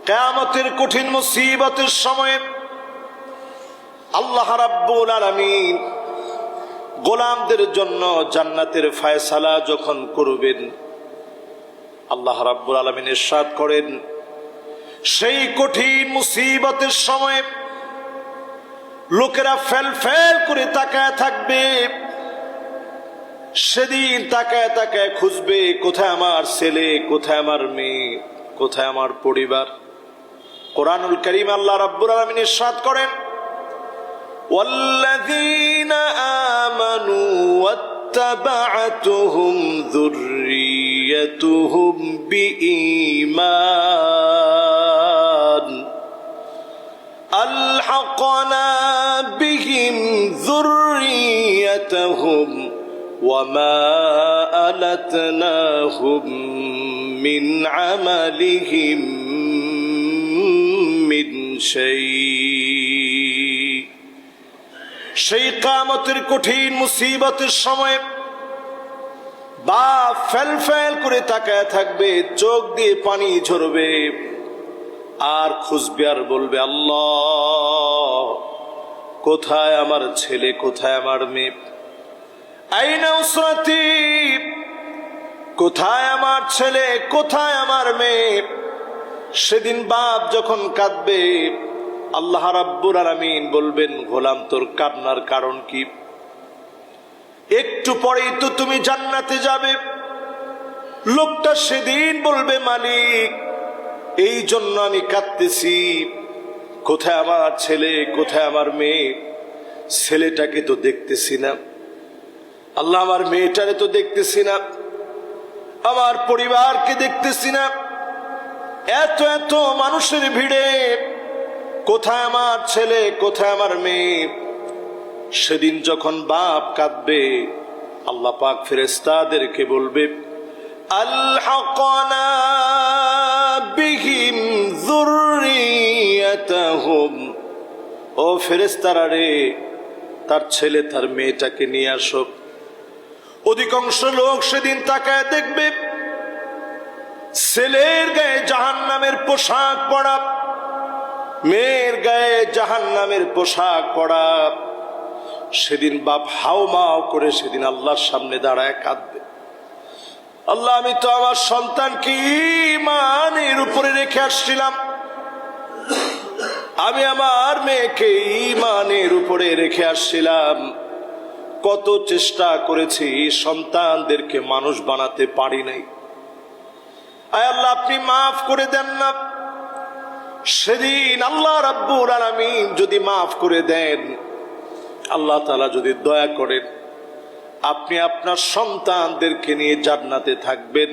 কিয়ামতের কঠিন মুসিবতের সময় আল্লাহ রাব্বুল আলামিন গোলামদের জন্য জান্নাতের ফয়সালা যখন করবেন, আল্লাহ রাব্বুল আলামিন ইরশাদ করেন, সেই কঠিন মুসিবতের সময় লোকেরা ফেল ফেল করে তাকায় থাকবে। সেদিন তাকায় তাকায় খুঁজবে, কোথায় আমার ছেলে, কোথায় আমার মেয়ে, কোথায় আমার পরিবার। কোরআনুল কারীম আল্লাহ রাব্বুল আলামিন ইরশাদ করেন, ওয়াল্লাযীনা আমানু ওয়াত্তাবা'তুহুম যুররিয়্যাতুহুম বিঈমান আলহাকনা বিহিম যুররিয়্যাতুহুম ওয়ামা আলাতনাহুম মিন আমালিহিম মিন শাই। সেই কিয়ামতের কঠিন মুসিবতের সময় বাপ ফেল ফেল করে তাকায় থাকবে, চোখ দিয়ে পানি ঝরবে, আর খুঁজবে আর বলবে, আল্লাহ কোথায় আমার ছেলে, কোথায় আমার মেয়ে, আইনা উসরাতি, কোথায় আমার ছেলে, কোথায় আমার মেয়ে। সেদিন বাপ যখন কাঁদবে, আল্লাহ রাব্বুল আলামিন বলবেন, গোলাম তোর কান্নার কারণ কি? একটু পরেই তো তুমি জান্নাতে যাবে। লোকটা সেদিন বলবে, মালিক এই জন্য আমি কাঁদতেছি, কোথায় আমার ছেলে, কোথায় আমার মেয়ে। ছেলেটাকে তো দেখতেছি না আল্লাহ, আমার মেয়েটারে তো দেখতেছি না, আমার পরিবারকে দেখতেছি না, এত এত মানুষের ভিড়ে কোথায় আমার ছেলে, কোথায় আমার মেয়ে। সেদিন যখন বাপ কাঁদবে, আল্লাহ পাক ফেরেশতাদেরকে বলবে, আলহাকনা বিহিম যুররিয়্যাতুহুম, ও ফেরেশতারা রে, তার ছেলে তার মেয়েটাকে নিয়ে আসো। অধিকাংশ লোক সেদিন তাকায় দেখবে, ছেলের গায়ে জাহান্নামের পোশাক পরা, মেয়ের গায়ে জাহান্নামের পোশাক পরা। সেদিন বাপ হাউমাউ করে সেদিন আল্লাহর সামনে দাঁড়ায় কাঁদবে, আল্লাহ আমি তো আমার সন্তানকে ঈমানের উপরে রেখে আসছিলাম, আমি আমার মেয়েকে ঈমানের উপরে রেখে আসছিলাম, কত চেষ্টা করেছি, সন্তানদেরকে মানুষ বানাতে পারি নাই, আয় আল্লাহ আপনি মাফ করে দেন না। সেদিন আল্লাহ রাব্বুল আলামিন যদি মাফ করে দেন, আল্লাহ তাআলা যদি দয়া করেন, আপনি আপনার সন্তানদেরকে নিয়ে জান্নাতে থাকবেন।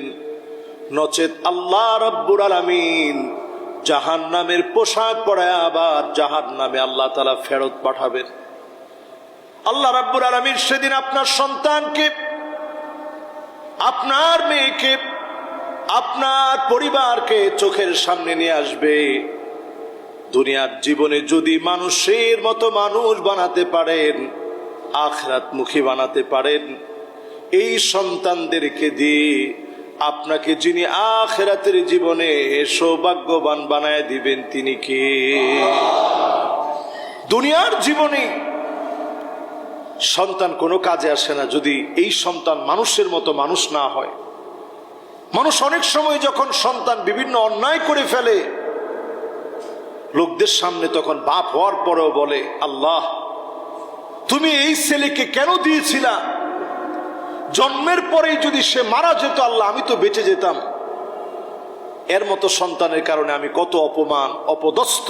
নচেত আল্লাহ রাব্বুল আলামিন জাহান্নামের পোশাক পরায় আবার জাহান্নামে আল্লাহ তাআলা ফেরত পাঠাবেন। আল্লাহ রাব্বুল আলামিন সেদিন আপনার সন্তানকে, আপনার মেয়েকে, আপনার পরিবারকে চোখের সামনে নিয়ে আসবে। দুনিয়ার জীবনে যদি মানুষের মতো মানুষ বানাতে পারেন, আখিরাতমুখী বানাতে পারেন, এই সন্তানদেরকে দিয়ে আপনাকে যিনি আখিরাতের জীবনে সৌভাগ্যবান বানায় দিবেন তিনি কে? দুনিয়ার জীবনে সন্তান কোনো কাজে আসে না যদি এই সন্তান মানুষের মতো মানুষ না হয়। মানুষ অনেক সময় যখন সন্তান বিভিন্ন অন্যায় করে ফেলে, লোকদের সামনে তখন বাপ হওয়ার পরেও বলে, আল্লাহ তুমি এই ছেলেকে কেন দিয়েছিলা? জন্মের পরেই যদি সে মারা যেত, আল্লাহ আমি তো বেঁচে যেতাম। এর মতো সন্তানের কারণে আমি কত অপমান, অপদস্থ,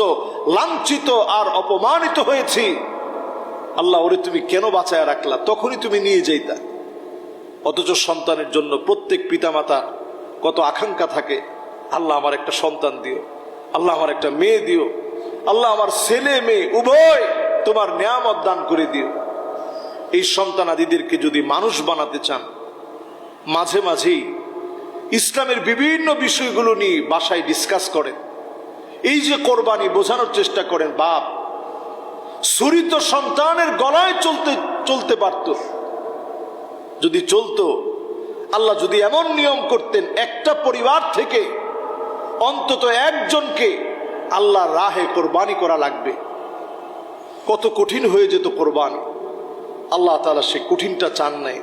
লাঞ্ছিত আর অপমানিত হয়েছি। আল্লাহ ওরে তুমি কেন বাঁচায় রাখলা? তখনই তুমি নিয়ে যাইতা। অথচ সন্তানের জন্য প্রত্যেক পিতামাতা কত আকাঙ্ক্ষা থাকে, আল্লাহ আমার একটা সন্তান দিও, আল্লাহ আমার একটা মেয়ে দিও, আল্লাহ আমার ছেলে মেয়ে উভয় তোমার নিয়ামত দান করে দিও। এই সন্তানাদিদেরকে যদি মানুষ বানাতে চান, মাঝে মাঝেই ইসলামের বিভিন্ন বিষয়গুলো নিয়ে বাসায় ডিসকাস করেন। এই যে কোরবানি বোঝানোর চেষ্টা করেন, বাপ ছুরি তো সন্তানের গলায় চলতে পারত, যদি চলতো, আল্লাহ যদি এমন নিয়ম করতেন একটা পরিবার থেকে অন্তত একজনকে আল্লাহর রাহে কোরবানি করা লাগবে। কত কঠিন হয়ে যেত কোরবানি, আল্লাহ তাআলা সে কঠিনটা চান নাই।